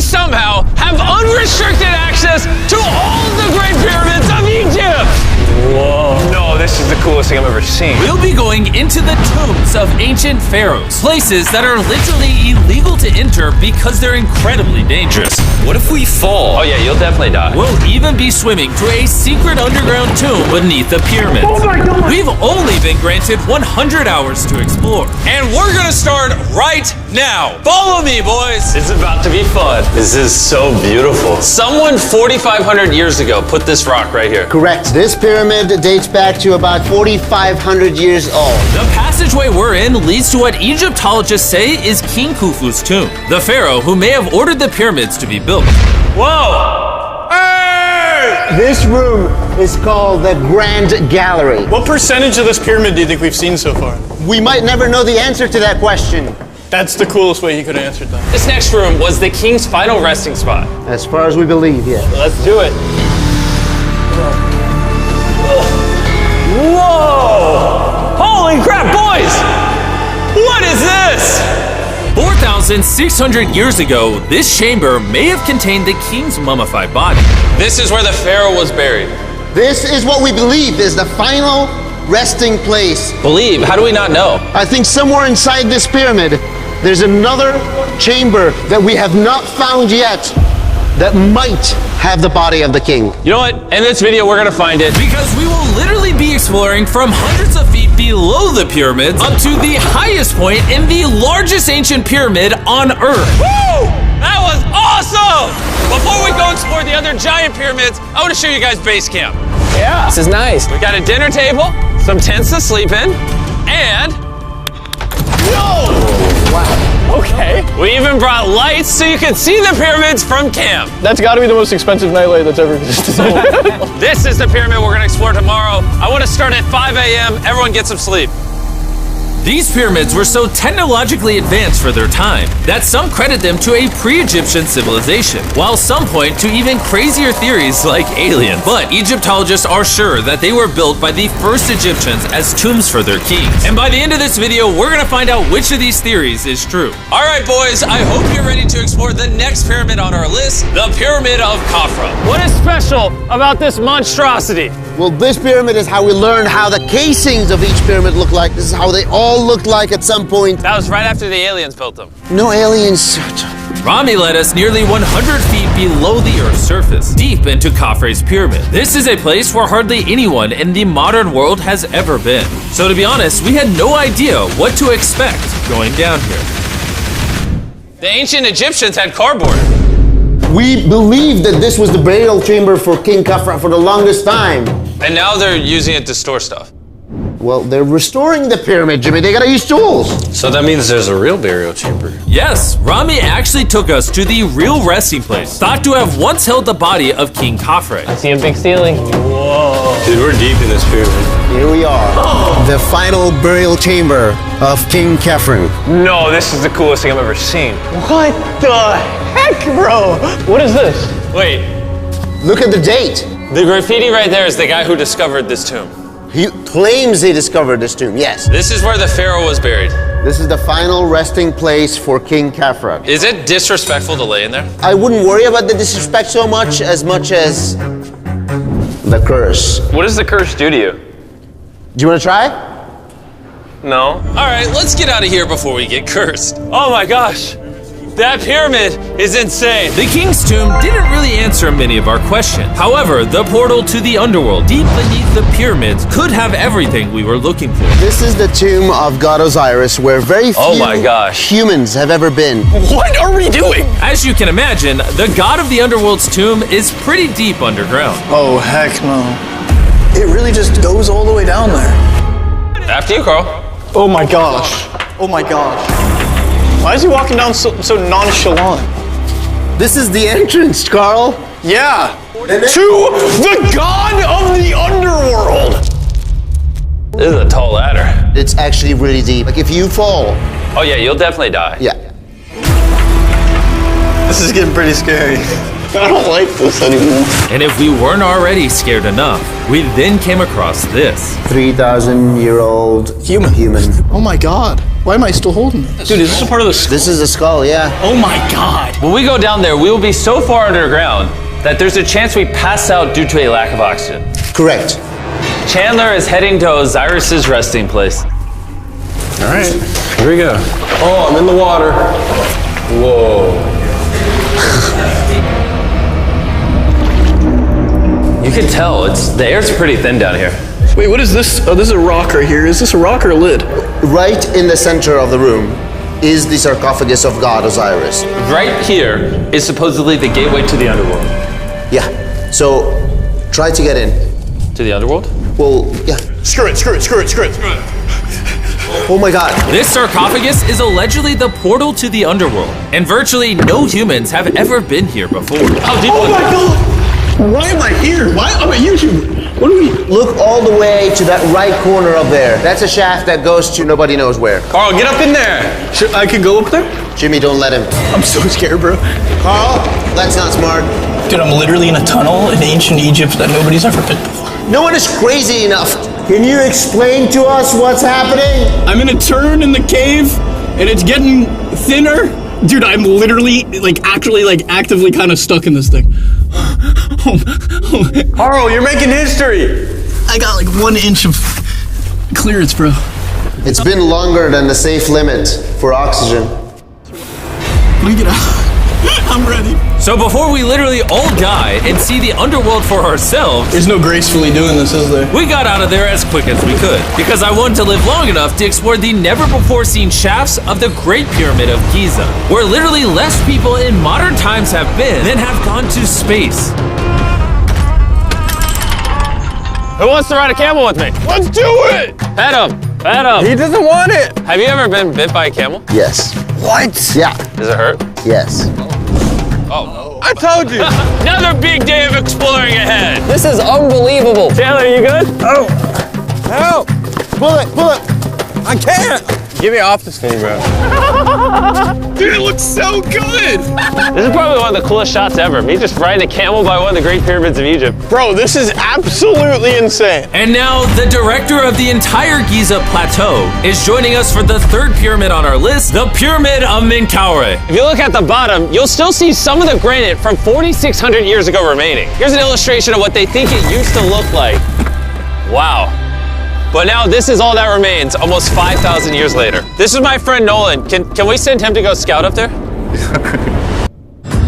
somehow have unrestricted access to all the Great Pyramids of Egypt! Whoa. No, this is the coolest thing I've ever seen. We'll be going into the tombs of ancient pharaohs, places that are literally illegal to enter because they're incredibly dangerous. What if we fall? Oh yeah, you'll definitely die. We'll even be swimming to a secret underground tomb beneath the pyramids. Oh my God. We've only been granted 100 hours to explore. And we're gonna start right now. Follow me, boys. It's about to be fun. This is so beautiful. Someone 4,500 years ago put this rock right here. Correct. This pyramid dates back to about 4,500 years old. The passageway we're in leads to what Egyptologists say is King Khufu's tomb, the pharaoh who may have ordered the pyramids to be built. Whoa! Hey! This room is called the Grand Gallery. What percentage of this pyramid do you think we've seen so far? We might never know the answer to that question. That's the coolest way you could have answered that. This next room was the king's final resting spot. As far as we believe, yeah. Let's do it. Whoa! Holy crap, boys! What is this? 4,600 years ago, this chamber may have contained the king's mummified body. This is where the pharaoh was buried. This is what we believe is the final resting place. Believe? How do we not know? I think somewhere inside this pyramid, there's another chamber that we have not found yet that might have the body of the king. You know what? In this video, we're gonna find it. Because we will literally be exploring from hundreds of feet below the pyramids up to the highest point in the largest ancient pyramid on Earth. Woo! That was awesome! Before we go explore the other giant pyramids, I want to show you guys base camp. Yeah. This is nice. We got a dinner table, some tents to sleep in, and... Whoa! Wow. Okay. We even brought lights so you can see the pyramids from camp. That's got to be the most expensive nightlight that's ever existed. This is the pyramid we're gonna explore tomorrow. I want to start at 5 a.m. Everyone get some sleep. These pyramids were so technologically advanced for their time that some credit them to a pre-Egyptian civilization, while some point to even crazier theories like aliens. But Egyptologists are sure that they were built by the first Egyptians as tombs for their kings. And by the end of this video, we're gonna find out which of these theories is true. All right, boys, I hope you're ready to explore the next pyramid on our list, the Pyramid of Khafre. What is special about this monstrosity? Well, this pyramid is how we learned how the casings of each pyramid look like. This is how they all looked like at some point. That was right after the aliens built them. No aliens. Rami led us nearly 100 feet below the Earth's surface, deep into Khafre's pyramid. This is a place where hardly anyone in the modern world has ever been. So to be honest, we had no idea what to expect going down here. The ancient Egyptians had cardboard. We believe that this was the burial chamber for King Khafre for the longest time. And now they're using it to store stuff. Well, they're restoring the pyramid, Jimmy. They gotta use tools. So that means there's a real burial chamber. Yes, Rami actually took us to the real resting place, thought to have once held the body of King Khafre. I see a big ceiling. Whoa. Dude, we're deep in this pyramid. Here we are. The final burial chamber of King Khafre. No, this is the coolest thing I've ever seen. What the heck, bro? What is this? Wait, Look at the date. the graffiti right there is the guy who discovered this tomb. He claims he discovered this tomb, yes. This is where the pharaoh was buried. This is the final resting place for King Khafre. Is it disrespectful to lay in there? I wouldn't worry about the disrespect so much as the curse. What does the curse do to you? Do you want to try? No. All right, let's get out of here before we get cursed. Oh my gosh, that pyramid is insane. The king's tomb didn't really answer many of our questions. However, the portal to the underworld deep beneath the pyramids could have everything we were looking for. This is the tomb of God Osiris, where very few humans have ever been. What are we doing? As you can imagine, the god of the underworld's tomb is pretty deep underground. Oh, heck no. It really just goes all the way down there. After you, Carl. Oh my gosh. Oh my gosh. Why is he walking down so nonchalant? This is the entrance, Carl. Yeah. To the god of the underworld. This is a tall ladder. It's actually really deep. Like if you fall. Oh yeah, you'll definitely die. Yeah. This is getting pretty scary. I don't like this anymore. And if we weren't already scared enough, we then came across this. 3,000-year-old Human. human. Oh my god. Why am I still holding this? Dude, is this a part of the skull? This is the skull, yeah. Oh my god. When we go down there, we will be so far underground that there's a chance we pass out due to a lack of oxygen. Correct. Chandler is heading to Osiris's resting place. All right, here we go. Oh, I'm in the water. Whoa. You can tell, the air's pretty thin down here. Wait, what is this? Oh, this is a rock right here. Is this a rock or a lid? Right in the center of the room is the sarcophagus of God Osiris. Right here is supposedly the gateway to the underworld. Yeah. So try to get in. To the underworld? Well, yeah. Screw it. Oh my god. This sarcophagus is allegedly the portal to the underworld, and virtually no humans have ever been here before. How deep Oh was my it? god. Why am I here? Why? I'm a YouTuber. What do we? Look all the way to that right corner up there. That's a shaft that goes to nobody knows where. Carl, get up in there! I could go up there? Jimmy, don't let him. I'm so scared, bro. Carl, that's not smart. Dude, I'm literally in a tunnel in ancient Egypt that nobody's ever been before. No one is crazy enough. Can you explain to us what's happening? I'm in a turn in the cave, and it's getting thinner. Dude, I'm literally, actively kind of stuck in this thing. Carl, you're making history. I got 1 inch of clearance, bro. It's been longer than the safe limit for oxygen. Let me get out. I'm ready. So before we literally all die and see the underworld for ourselves, There's no gracefully doing this, is there? we got out of there as quick as we could, because I wanted to live long enough to explore the never-before-seen shafts of the Great Pyramid of Giza, where literally less people in modern times have been than have gone to space. Who wants to ride a camel with me? Let's do it. Pet him! Pet him! He doesn't want it. Have you ever been bit by a camel? Yes. What? Yeah. Does it hurt? Yes. I told you. Another big day of exploring ahead! This is unbelievable. Chandler, you good? Oh, help. Pull it. I can't. Get me off this thing, bro. Dude, it looks so good. This is probably one of the coolest shots ever. Me just riding a camel by one of the Great Pyramids of Egypt. Bro, this is absolutely insane. And now, the director of the entire Giza Plateau is joining us for the third pyramid on our list, the Pyramid of Menkaure. If you look at the bottom, you'll still see some of the granite from 4,600 years ago remaining. Here's an illustration of what they think it used to look like. Wow. But now this is all that remains almost 5,000 years later. This is my friend Nolan. Can we send him to go scout up there?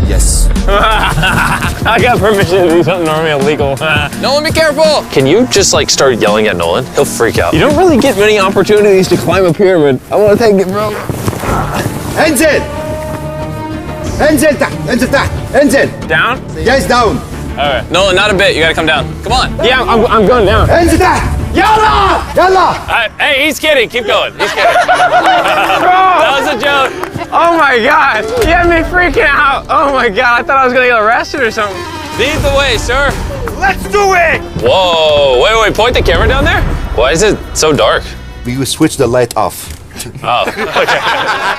Yes. I got permission to do something normally illegal. Nolan, be careful. Can you just start yelling at Nolan? He'll freak out. You don't really get many opportunities to climb a pyramid. I want to take it, bro. انزل. انزل تحت. انزل تحت. انزل. Down? Yes, down. All right. Nolan, not a bit. You gotta come down. Come on. Yeah, I'm going down. انزل تحت. يلا. يلا. Hey, he's kidding. Keep going. He's kidding. That was a joke. Oh my God. You had me freaking out. Oh my God. I thought I was going to get arrested or something. Lead the way, sir. Let's do it. Whoa. Wait. Point the camera down there. Why is it so dark? We will switch the light off. Oh, okay.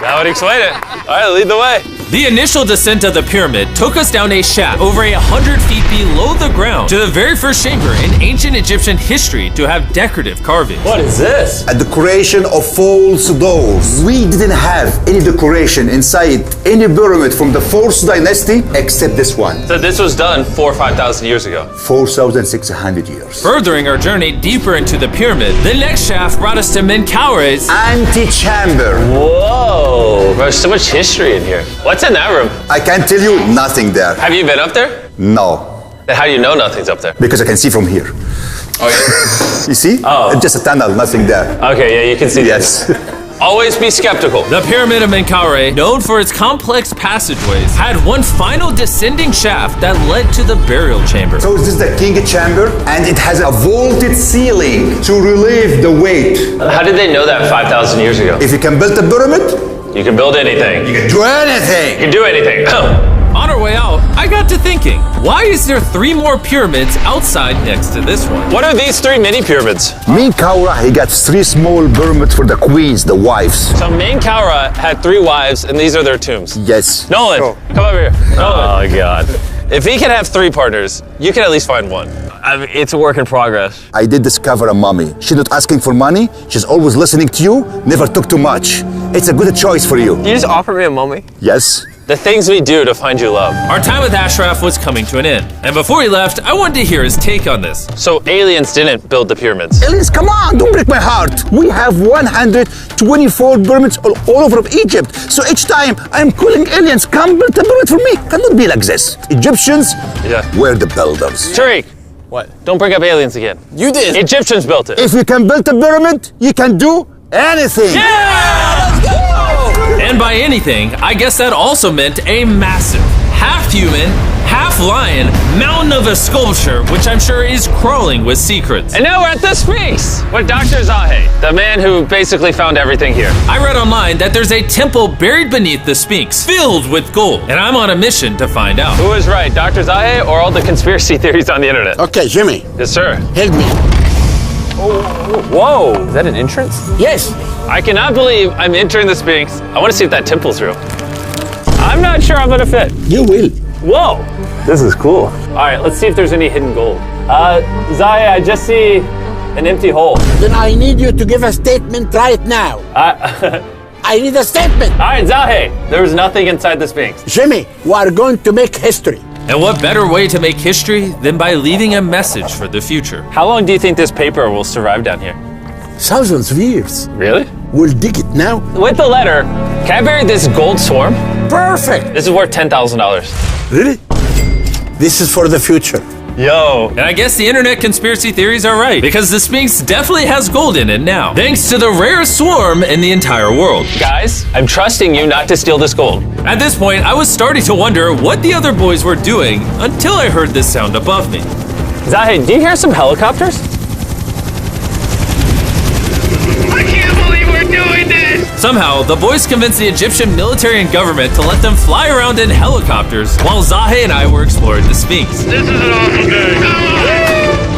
That would explain it. All right, lead the way. The initial descent of the pyramid took us down a shaft over 100 feet below the ground to the very first chamber in ancient Egyptian history to have decorative carvings. What is this? A decoration of false doors. We didn't have any decoration inside any pyramid from the 4th dynasty except this one. So this was done 4,000 or 5,000 years ago. 4,600 years. Furthering our journey deeper into the pyramid, the next shaft brought us to Menkaure's Antechamber. Whoa. There's so much history in here. What's in that room? I can tell you nothing there. Have you been up there? No. Then how do you know nothing's up there? Because I can see from here. Oh, yeah. You see? Oh. It's just a tunnel, nothing there. Okay, yeah, you can see Yes. Always be skeptical. The Pyramid of Menkaure, known for its complex passageways, had one final descending shaft that led to the burial chamber. So this is the king chamber, and it has a vaulted ceiling to relieve the weight. How did they know that 5,000 years ago? If you can build a pyramid, You can build anything. you can do anything. You can do anything. On our way out, I got to thinking, why is there 3 more pyramids outside next to this one? What are these 3 mini pyramids? Menkaure, he got 3 small pyramids for the queens, the wives. So Menkaure had 3 wives, and these are their tombs. Yes. Nolan, come over here. Nolan. Oh, God. If he can have 3 partners, you can at least find 1. I mean, it's a work in progress. I did discover a mummy. She's not asking for money. She's always listening to you. Never took too much. It's a good choice for you. You just offered me a mummy? Yes. The things we do to find you love. Our time with Ashraf was coming to an end, and before he left, I wanted to hear his take on this. So aliens didn't build the pyramids. Aliens, come on, don't break my heart. We have 124 pyramids all over Egypt. So each time I'm calling aliens, come build a pyramid for me. Cannot be like this. Egyptians were the builders. Tariq, What? don't bring up aliens again. You did. Egyptians built it. If you can build a pyramid, you can do anything. And by anything, I guess that also meant a massive, half-human, half-lion mountain of a sculpture, which I'm sure is crawling with secrets. And now we're at the Sphinx with Dr. Zahe, the man who basically found everything here. I read online that there's a temple buried beneath the Sphinx, filled with gold, and I'm on a mission to find out. Who is right, Dr. Zahe or all the conspiracy theories on the internet? Okay, Jimmy, Yes, sir. help me. Whoa, Is that an entrance? Yes, I cannot believe I'm entering the Sphinx. I want to see if that temple's real. I'm not sure I'm gonna fit. you will. Whoa, this is cool. All right, let's see if there's any hidden gold. Zahe, I just see an empty hole. Then I need you to give a statement right now. I need a statement. All right, Zahe, there was nothing inside the Sphinx. Jimmy, we are going to make history. And what better way to make history than by leaving a message for the future? How long do you think this paper will survive down here? Thousands of years. Really? We'll dig it now. With the letter, can I bury this gold swarm? Perfect. This is worth $10,000. Really? This is for the future. Yo. And I guess the internet conspiracy theories are right, because the Sphinx definitely has gold in it now, thanks to the rarest swarm in the entire world. Guys, I'm trusting you not to steal this gold. At this point, I was starting to wonder what the other boys were doing until I heard this sound above me. Zahe, do you hear some helicopters? I can't believe we're doing this! Somehow, the boys convinced the Egyptian military and government to let them fly around in helicopters while Zahe and I were exploring the Sphinx. This is an awful day.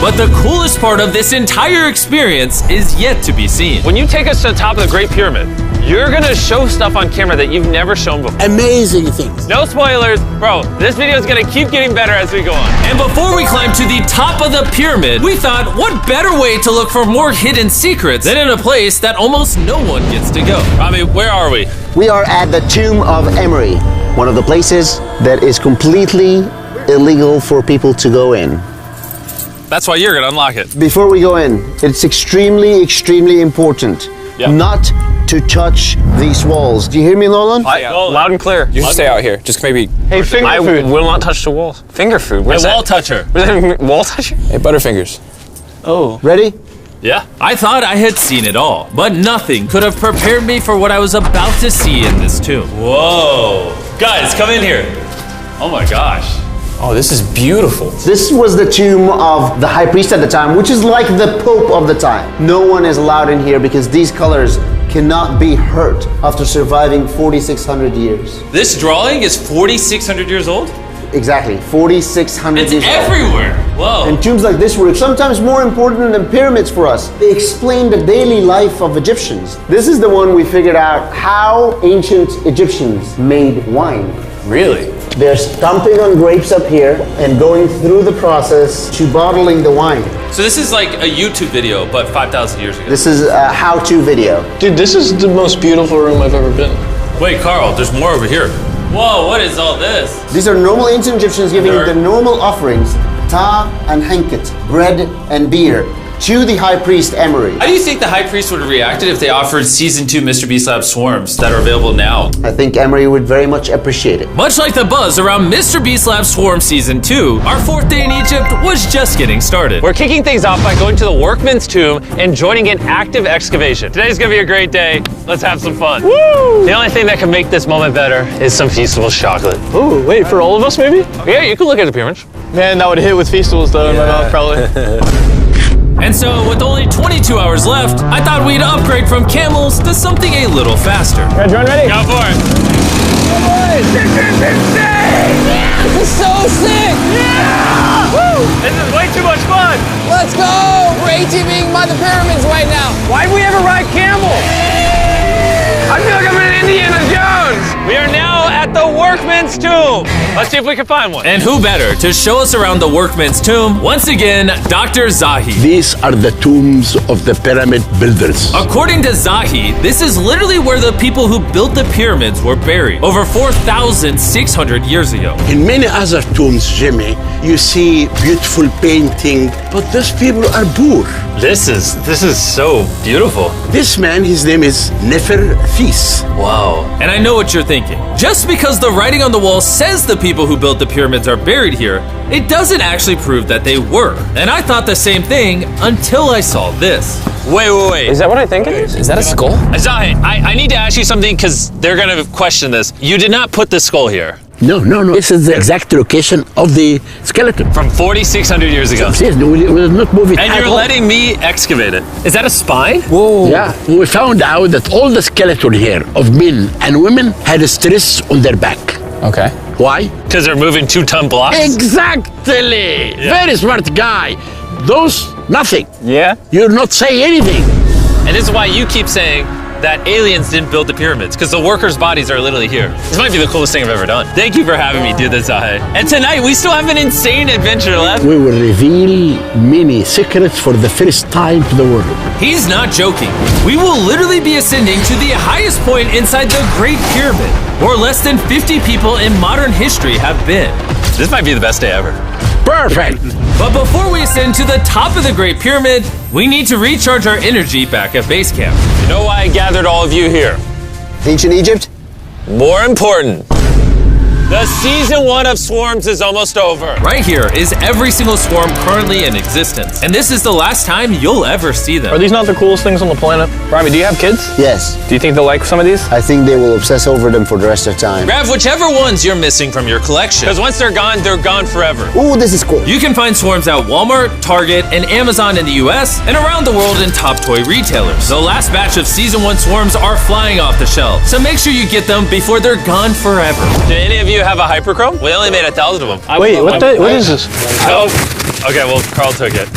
But the coolest part of this entire experience is yet to be seen. When you take us to the top of the Great Pyramid, you're gonna show stuff on camera that you've never shown before. Amazing things. No spoilers, bro. This video is gonna keep getting better as we go on. And before we climb to the top of the pyramid, we thought, what better way to look for more hidden secrets than in a place that almost no one gets to go? Rami, where are we? We are at the tomb of Emery, one of the places that is completely illegal for people to go in. That's why you're gonna unlock it. Before we go in, it's extremely important not to touch these walls. Do you hear me, Nolan? Loud and clear. You should stay out here. Just maybe. Hey, finger I food. will not touch the walls. Finger food. Where's A that? wall toucher. Wall toucher? Hey, Butterfingers. Ready? Yeah. I thought I had seen it all, but nothing could have prepared me for what I was about to see in this tomb. Whoa. Guys, come in here. Oh my gosh. Oh, this is beautiful. This was the tomb of the high priest at the time, which is like the pope of the time. No one is allowed in here because these colors cannot be hurt after surviving 4,600 years. This drawing is 4,600 years old? Exactly, 4,600 It's years old. everywhere. Whoa. And tombs like this were sometimes more important than pyramids for us. They explain the daily life of Egyptians. This is the one we figured out how ancient Egyptians made wine. Really? They're stomping on grapes up here and going through the process to bottling the wine. So this is like a YouTube video, but 5,000 years ago. This is a how-to video. Dude, this is the most beautiful room I've ever been. Wait, Carl, there's more over here. Whoa, what is all this? These are normal ancient Egyptians giving Nerd. the normal offerings, ta and henket, bread and beer, to the high priest Emery. How do you think the high priest would have reacted if they offered Season 2 Mr. Beast Lab swarms that are available now? I think Emery would very much appreciate it. Much like the buzz around Mr. Beast Lab Swarm Season 2, our fourth day in Egypt was just getting started. We're kicking things off by going to the Workman's tomb and joining an active excavation. Today's gonna be a great day. Let's have some fun. Woo! The only thing that can make this moment better is some Feastables chocolate. Ooh, wait, for all of us maybe? Yeah, you can look at the pyramids. Man, that would hit with Feastables though in my mouth probably. And so, with only 22 hours left, I thought we'd upgrade from camels to something a little faster. Ready? Go for it. This is so sick! Yeah! Woo! This is way too much fun. Let's go! We're ATVing by the pyramids right now. Why'd we ever ride camel? I feel like I'm in Indiana Jones. We are now at the Workman's tomb. Let's see if we can find one. And who better to show us around the Workman's tomb? Once again, Dr. Zahi. These are the tombs of the pyramid builders. According to Zahi, this is literally where the people who built the pyramids were buried over 4,600 years ago. In many other tombs, Jimmy, you see beautiful painting, but those people are poor. This is so beautiful. This man, his name is Neferthis. Wow. And I know what you're thinking. Just because the writing on the wall says the people who built the pyramids are buried here, it doesn't actually prove that they were. And I thought the same thing until I saw this. Wait. Is that what I think it is? Is that a skull? Zahi, I need to ask you something because they're going to question this. You did not put the skull here. No. This is the exact location of the skeleton. From 4,600 years ago. Yes, we will not move it And at you're all. letting me excavate it. Is that a spine? Whoa. Yeah, we found out that all the skeleton here of men and women had a stress on their back. Okay. Why? Because they're moving 2-ton blocks? Exactly! Very smart guy. Those, nothing. Yeah? You're not saying anything. And this is why you keep saying that aliens didn't build the pyramids, because the workers' bodies are literally here. This might be the coolest thing I've ever done. Thank you for having me do this, Zahi. And tonight, we still have an insane adventure left. We will reveal many secrets for the first time to the world. He's not joking. We will literally be ascending to the highest point inside the Great Pyramid, where less than 50 people in modern history have been. This might be the best day ever. Perfect! But before we ascend to the top of the Great Pyramid, we need to recharge our energy back at base camp. You know why I gathered all of you here? Ancient Egypt? More important, the season 1 of Swarms is almost over. Right here is every single swarm currently in existence, and this is the last time you'll ever see them. Are these not the coolest things on the planet? Rami, do you have kids? Yes. Do you think they'll like some of these? I think they will obsess over them for the rest of time. Grab whichever ones you're missing from your collection, because once they're gone forever. Ooh, this is cool. You can find swarms at Walmart, Target, and Amazon in the US, and around the world in top toy retailers. The last batch of Season 1 swarms are flying off the shelf, so make sure you get them before they're gone forever. Do any of you have a hyperchrome? We only made 1,000 of them. Wait, what is this? Oh, okay, well, Carl took it.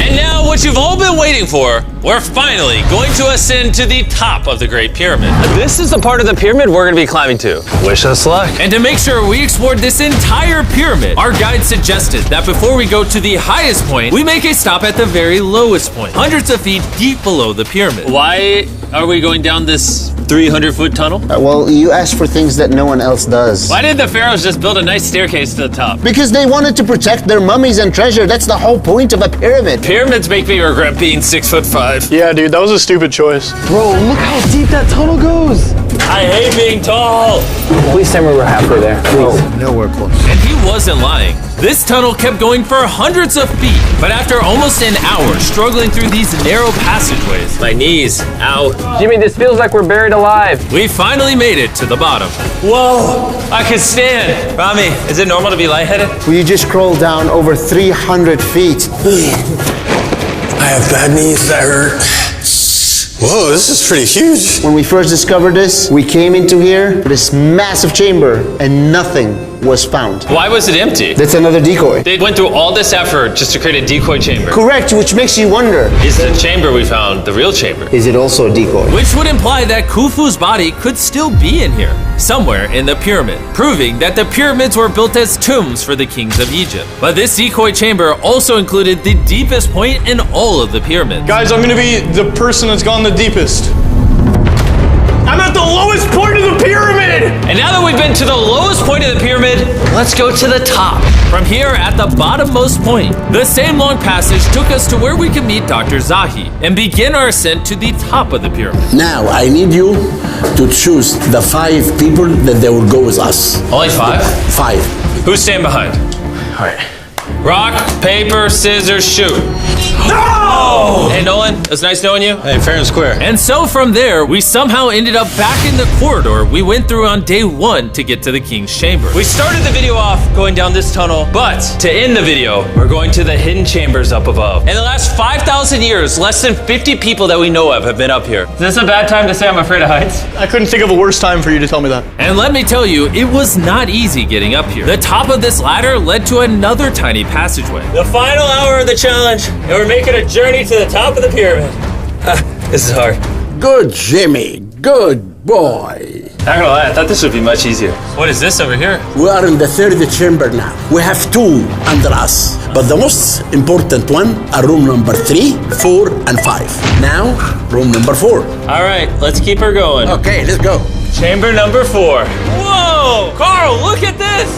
And now, what you've all been waiting for, we're finally going to ascend to the top of the Great Pyramid. This is the part of the pyramid we're going to be climbing to. Wish us luck. And to make sure we explored this entire pyramid, our guide suggested that before we go to the highest point, we make a stop at the very lowest point, hundreds of feet deep below the pyramid. Why are we going down this 300-foot tunnel? Well, you asked for things that no one else does. Why did the pharaohs just build a nice staircase to the top? Because they wanted to protect their mummies and treasure. That's the whole point of a pyramid. Pyramids make me regret being 6'5". Yeah, dude, that was a stupid choice. Bro, look how deep that tunnel goes. I hate being tall. Please tell me we're halfway there. Please. Nowhere close. And he wasn't lying. This tunnel kept going for hundreds of feet, but after almost an hour struggling through these narrow passageways, My knees, ow. Jimmy, this feels like we're buried alive. we finally made it to the bottom. Whoa, I can stand. Rami, is it normal to be lightheaded? We just crawled down over 300 feet. I have bad knees that hurt. Whoa, this is pretty huge. When we first discovered this, we came into here, this massive chamber, and nothing was found. Why was it empty? That's another decoy. They went through all this effort just to create a decoy chamber. Correct, which makes you wonder, Is the chamber we found the real chamber? is it also a decoy? Which would imply that Khufu's body could still be in here, somewhere in the pyramid, proving that the pyramids were built as tombs for the kings of Egypt. But this decoy chamber also included the deepest point in all of the pyramids. Guys, I'm gonna be the person that's gone the deepest. I'm at the lowest point of the pyramid! And now that we've been to the lowest point of the pyramid, let's go to the top. From here at the bottommost point, the same long passage took us to where we could meet Dr. Zahi and begin our ascent to the top of the pyramid. Now, I need you to choose the 5 people that they will go with us. Only 5? 5. Who's staying behind? All right. Rock, paper, scissors, shoot. No! Hey, Nolan, it was nice knowing you. Hey, fair and square. And so from there, we somehow ended up back in the corridor we went through on day 1 to get to the king's chamber. We started the video off going down this tunnel, but to end the video, we're going to the hidden chambers up above. In the last 5,000 years, less than 50 people that we know of have been up here. Is this a bad time to say I'm afraid of heights? I couldn't think of a worse time for you to tell me that. And let me tell you, it was not easy getting up here. The top of this ladder led to another tiny passageway. The final hour of the challenge, and we're making a journey to the top of the pyramid. This is hard. Good, Jimmy. Good boy. Not gonna lie, I thought this would be much easier. What is this over here? We are in the third chamber now. We have two under us, but the most important one are room number 3, 4, and 5. Now, room number 4. All right, let's keep her going. Okay, let's go. Chamber number 4. Whoa! Carl, look at this!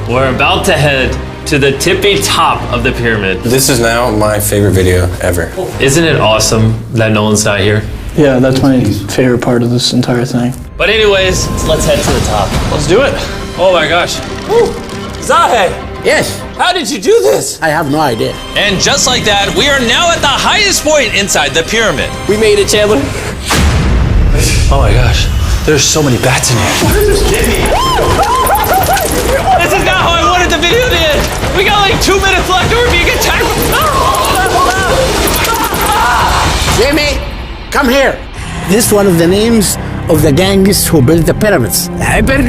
We're about to head to the tippy top of the pyramid. This is now my favorite video ever. Isn't it awesome that Nolan's not here? Yeah, that's my favorite part of this entire thing. But anyways, let's head to the top. Let's do it. Oh my gosh. Woo. Zahe, Yes, how did you do this? I have no idea. And just like that, we are now at the highest point inside the pyramid. We made it, Chandler. Oh my gosh, there's so many bats in here. This is not how I wanted the video to end. We got like 2 minutes left or we're being attacked. Jimmy, come here. This is one of the names of the gangs who built the pyramids. Hyper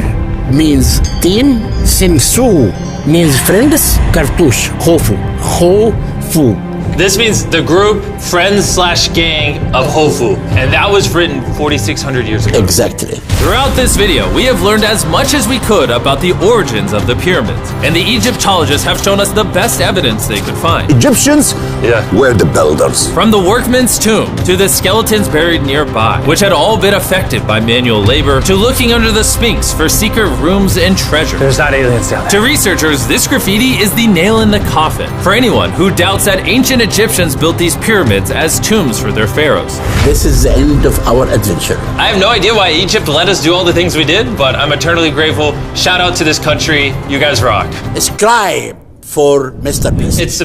means team, Simsu means friends, Cartouche, Hofu, Ho-Fu. This means the group, friends / gang of Hofu. And that was written 4,600 years ago. Exactly. Throughout this video, we have learned as much as we could about the origins of the pyramids, and the Egyptologists have shown us the best evidence they could find. Egyptians Yeah. were the builders. From the workman's tomb to the skeletons buried nearby, which had all been affected by manual labor, to looking under the Sphinx for secret rooms and treasure. There's not aliens down there. To researchers, this graffiti is the nail in the coffin for anyone who doubts that ancient Egyptians built these pyramids as tombs for their pharaohs. This is the end of our adventure. I have no idea why Egypt let us do all the things we did, but I'm eternally grateful. Shout out to this country. You guys rock. Subscribe for Mr. Beast. It's